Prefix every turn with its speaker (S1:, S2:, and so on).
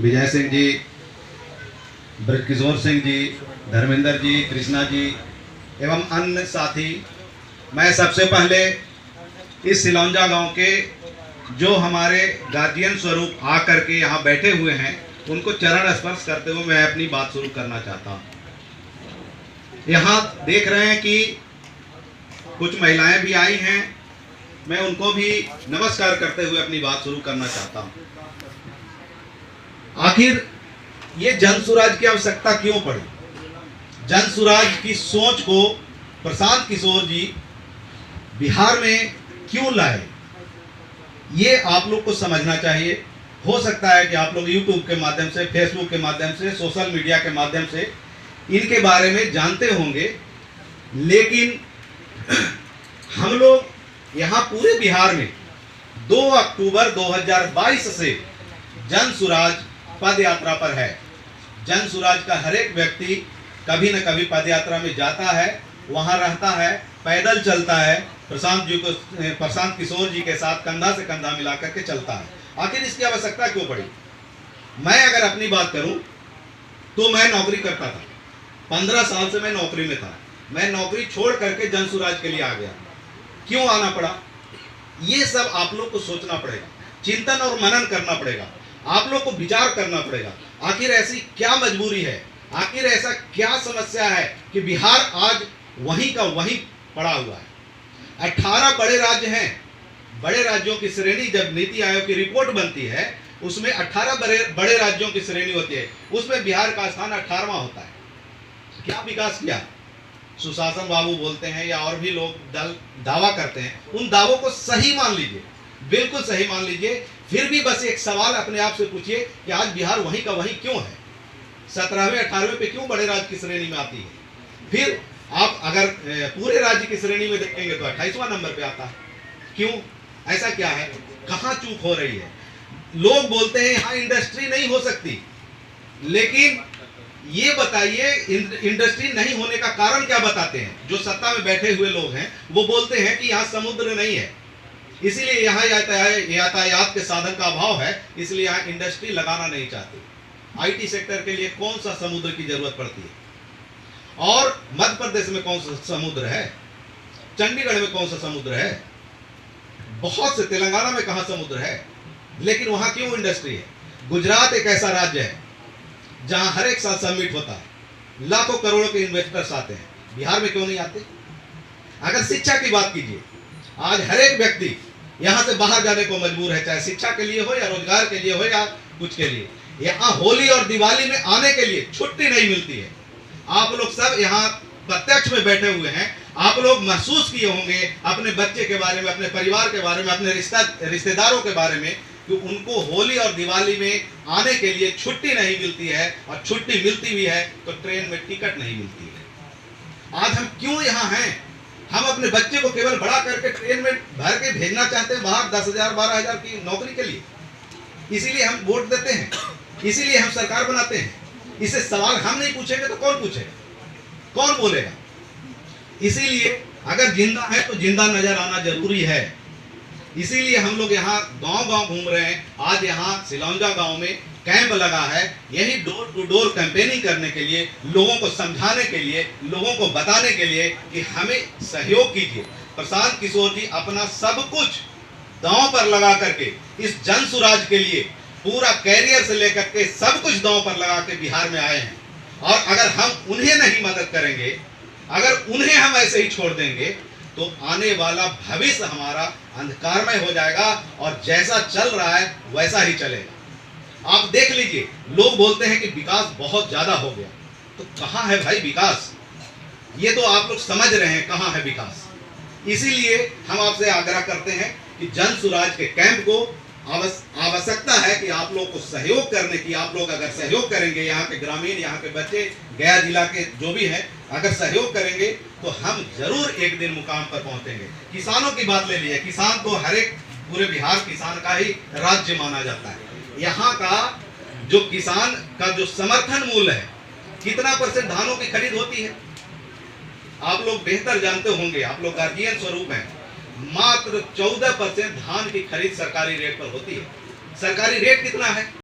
S1: विजय सिंह जी, ब्रजकिशोर सिंह जी, धर्मेंद्र जी, कृष्णा जी एवं अन्य साथी, मैं सबसे पहले इस सिलौंजा गांव के जो हमारे गार्जियन स्वरूप आकर के यहाँ बैठे हुए हैं उनको चरण स्पर्श करते हुए मैं अपनी बात शुरू करना चाहता हूँ। यहाँ देख रहे हैं कि कुछ महिलाएं भी आई हैं, मैं उनको भी नमस्कार करते हुए अपनी बात शुरू करना चाहता हूँ। आखिर ये जन सुराज की आवश्यकता क्यों पड़ी? जन सुराज की सोच को प्रशांत किशोर जी बिहार में क्यों लाए, ये आप लोग को समझना चाहिए। हो सकता है कि आप लोग YouTube के माध्यम से, Facebook के माध्यम से, सोशल मीडिया के माध्यम से इनके बारे में जानते होंगे, लेकिन हम लोग यहाँ पूरे बिहार में 2 अक्टूबर 2022 से जन सुराज पद यात्रा पर है। जन सुराज का हर एक व्यक्ति कभी न कभी पद यात्रा में जाता है, वहां रहता है, पैदल चलता है, प्रशांत किशोर जी के साथ कंधा से कंधा मिलाकर के चलता है। आखिर इसकी आवश्यकता क्यों पड़ी? मैं अगर अपनी बात करूं तो मैं नौकरी करता था, 15 साल से मैं नौकरी में था। मैं नौकरी छोड़ करके जन सुराज के लिए आ गया। क्यों आना पड़ा? ये सब आप लोग को सोचना पड़ेगा, चिंतन और मनन करना पड़ेगा, आप लोग को विचार करना पड़ेगा। आखिर ऐसी क्या मजबूरी है, आखिर ऐसा क्या समस्या है कि बिहार आज वहीं का वहीं पड़ा हुआ है। 18 बड़े राज्य हैं। बड़े राज्यों की श्रेणी जब नीति आयोग की रिपोर्ट बनती है उसमें 18 बड़े राज्यों की श्रेणी होती है, उसमें बिहार का स्थान 18वां होता है। क्या विकास किया? सुशासन बाबू बोलते हैं या और भी लोग दल दावा करते हैं, उन दावों को सही मान लीजिए, बिल्कुल सही मान लीजिए। फिर भी बस एक सवाल अपने आप से पूछिए कि आज बिहार वहीं का वहीं क्यों है? 17वें 18वें पे क्यों बड़े राज्य की श्रेणी में आती है? फिर आप अगर पूरे राज्य की श्रेणी में देखेंगे तो 28वां नंबर पे आता है। क्यों? ऐसा क्या है? कहां चूक हो रही है? लोग बोलते हैं यहां इंडस्ट्री नहीं हो सकती, लेकिन ये बताइए इंडस्ट्री नहीं होने का कारण क्या बताते हैं? जो सत्ता में बैठे हुए लोग हैं वो बोलते हैं कि यहाँ समुद्र नहीं है, इसीलिए यहाँ यातायात के साधन का अभाव है, इसलिए यहाँ इंडस्ट्री लगाना नहीं चाहते। IT सेक्टर के लिए कौन सा समुद्र की जरूरत पड़ती है? और मध्य प्रदेश में कौन सा समुद्र है? चंडीगढ़ में कौन सा समुद्र है? बहुत से तेलंगाना में कहां समुद्र है? लेकिन वहां क्यों इंडस्ट्री है? गुजरात एक ऐसा राज्य है जहां हर एक साल समिट होता है, लाखों करोड़ों के इन्वेस्टर्स आते हैं, बिहार में क्यों नहीं आते? अगर शिक्षा की बात कीजिए, आज हर एक व्यक्ति यहां से बाहर जाने को मजबूर है, चाहे शिक्षा के लिए हो या रोजगार के लिए हो या कुछ के लिए। यहाँ होली और दिवाली में आने के लिए छुट्टी नहीं मिलती है। आप लोग सब यहाँ प्रत्यक्ष में बैठे हुए हैं, आप लोग महसूस किए होंगे अपने बच्चे के बारे में, अपने परिवार के बारे में, अपने रिश्तेदारों के बारे में कि उनको होली और दिवाली में आने के लिए छुट्टी नहीं मिलती है, और छुट्टी मिलती भी है तो ट्रेन में टिकट नहीं मिलती है। आज हम क्यों यहाँ हैं? हम अपने बच्चे को केवल बड़ा करके ट्रेन में भर के भेजना चाहते हैं बाहर 10,000 12,000 की नौकरी के लिए। इसीलिए हम वोट देते हैं, इसीलिए हम सरकार बनाते हैं। इसे सवाल हम नहीं पूछेंगे तो कौन पूछेगा, कौन बोलेगा? इसीलिए अगर जिंदा है तो जिंदा नजर आना जरूरी है। इसीलिए हम लोग यहाँ गांव-गांव घूम रहे हैं। आज यहाँ सिलौंजा गांव में कैंप लगा है, यही डोर टू डोर कैंपेनिंग करने के लिए, लोगों को समझाने के लिए, लोगों को बताने के लिए कि हमें सहयोग कीजिए। प्रशांत किशोर जी अपना सब कुछ दांव पर लगा करके इस जन सुराज के लिए पूरा कैरियर से लेकर के सब कुछ दांव पर लगा के बिहार में आए हैं। और अगर हम उन्हें नहीं मदद करेंगे, अगर उन्हें हम ऐसे ही छोड़ देंगे तो आने वाला भविष्य हमारा अंधकारमय हो जाएगा, और जैसा चल रहा है वैसा ही चलेगा। आप देख लीजिए, लोग बोलते हैं कि विकास बहुत ज्यादा हो गया, तो कहां है भाई विकास? ये तो आप लोग समझ रहे हैं कहां है विकास। इसीलिए हम आपसे आग्रह करते हैं कि जन सुराज के कैंप को आवश्यकता है कि आप लोग को सहयोग करने की। आप लोग अगर सहयोग करेंगे, यहाँ के ग्रामीण, यहाँ के बच्चे, गया जिला के जो भी हैं, अगर सहयोग करेंगे तो हम जरूर एक दिन मुकाम पर पहुंचेंगे। किसानों की बात ले लीजिए, किसान तो हर एक पूरे बिहार किसान का ही राज्य माना जाता है। यहाँ का जो किसान का जो समर्थन मूल्य है, कितना % धानों की खरीद होती है आप लोग बेहतर जानते होंगे, आप लोग गार्जियन स्वरूप हैं। मात्र 14% धान की खरीद सरकारी रेट पर होती है। सरकारी रेट कितना है?